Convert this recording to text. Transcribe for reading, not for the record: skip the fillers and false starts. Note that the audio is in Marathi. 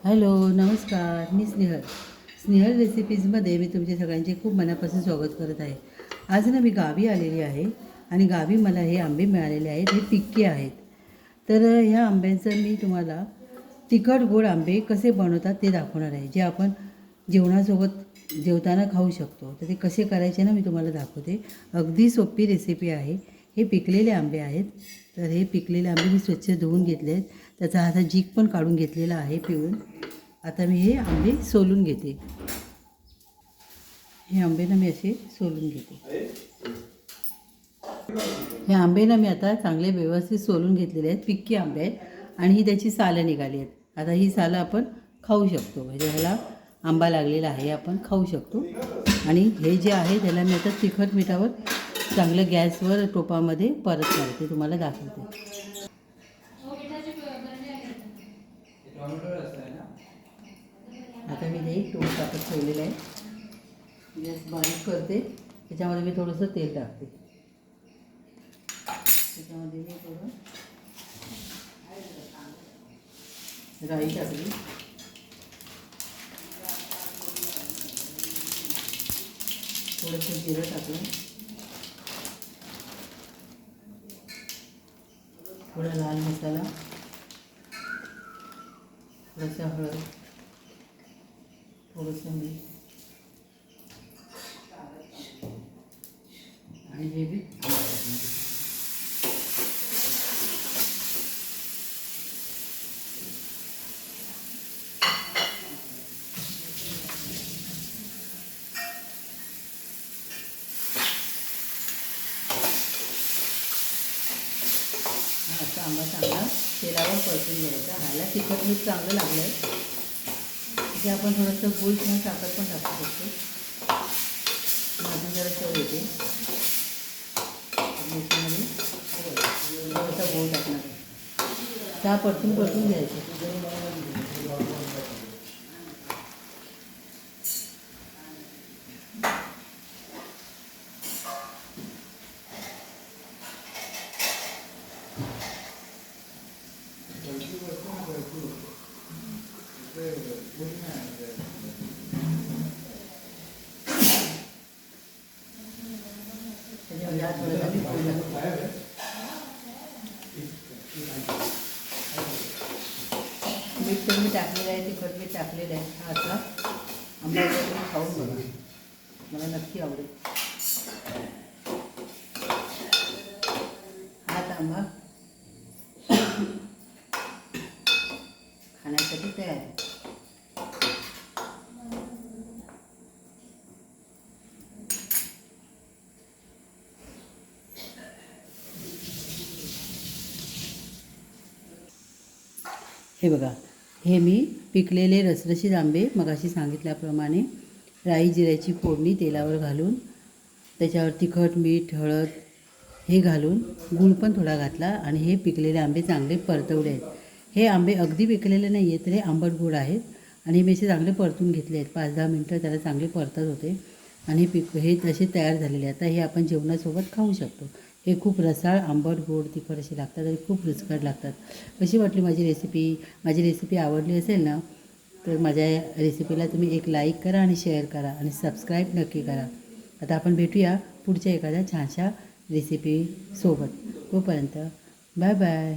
हॅलो, नमस्कार. मी स्नेहल रेसिपीजमध्ये मी तुमच्या सगळ्यांचे खूप मनापासून स्वागत करत आहे. आज ना मी गावी आलेली आहे आणि गावी मला हे आंबे मिळालेले आहेत. हे पिक्के आहेत. तर ह्या आंब्यांचं मी तुम्हाला तिखट गोड आंबे कसे बनवतात ते दाखवणार आहे, जे आपण जेवणासोबत जेवताना खाऊ शकतो. तर ते कसे करायचे ना मी तुम्हाला दाखवते. अगदी सोपी रेसिपी आहे. हे पिकलेले आंबे आहेत. तर हे पिकलेले आंबे मी स्वच्छ धुवून घेतले आहेत. त्याचा आता जीक पण काढून घेतलेला आहे पिळून. आता मी हे आंबे सोलून घेते. हे आंबे ना मी असे सोलून घेते. हे आंबे ना मी आता चांगले व्यवस्थित सोलून घेतलेले आहेत. पिक्की आंबे आहेत आणि ही त्याची सालं निघाली आहेत. आता ही सालं आपण खाऊ शकतो. म्हणजे ह्याला आंबा लागलेला आहे, आपण खाऊ शकतो. आणि हे जे आहे त्याला मी आता तिखट मिठावर चांगलं गॅसवर टोपामध्ये परत काढते, तुम्हाला दाखवते. आता मी हे टोप टाकत ठेवलेलं आहे. गॅस बारीक करते. त्याच्यामध्ये मी थोडंसं तेल टाकते. त्याच्यामध्ये मी थोडं राई टाकली. थोडंसं जिरं टाकलं. थोडा लाल मसाला, थोडंसं हळद, थोडंसं मीठ आणि हे बी असा आंबा चांगला तेलावर परतून घ्यायचा. ह्याला तिखट मीठ चांगलं लागलं आहे. इथे आपण थोडंसं गूळ किंवा साखर पण टाकू शकतो. अजून जरा चव येते. मिरचीमध्ये थोडासा गूळ टाकणार आहे. चहा परतून घ्यायचं. मीठ तर मी टाकलेलं आहे, तिखट मीठ टाकलेलं आहे. हा आता आंबा वगैरे खाऊन बघा, मला नक्की आवडेल. हा आंबा खाण्यासाठी तयार आहे. हे बघा, हे मी पिकलेले रसरशीत आंबे मगाशी सांगितल्याप्रमाणे राई जिऱ्याची फोडणी तेलावर घालून त्याच्यावर तिखट मीठ हळद हे घालून गूळ पण थोडा घातला आणि हे पिकलेले आंबे चांगले परतवले आहेत. हे आंबे अगदी पिकलेले नाही आहेत, तर हे आंबट गोड आहेत आणि मी असे चांगले परतून घेतले आहेत. 5-10 मिनटं त्याला चांगले परतत होते आणि हे तसे तयार झालेले. आता हे आपण जेवणासोबत खाऊ शकतो. हे खूप रसाळ आंबट गोड तिखट असे लागतात आणि खूप रुचकर लागतात. कशी वाटली माझी रेसिपी आवडली असेल ना, तर माझ्या रेसिपीला तुम्ही एक लाईक करा आणि शेअर करा आणि सबस्क्राईब नक्की करा. आता आपण भेटूया पुढच्या एखाद्या छानशा रेसिपीसोबत. तोपर्यंत बाय बाय.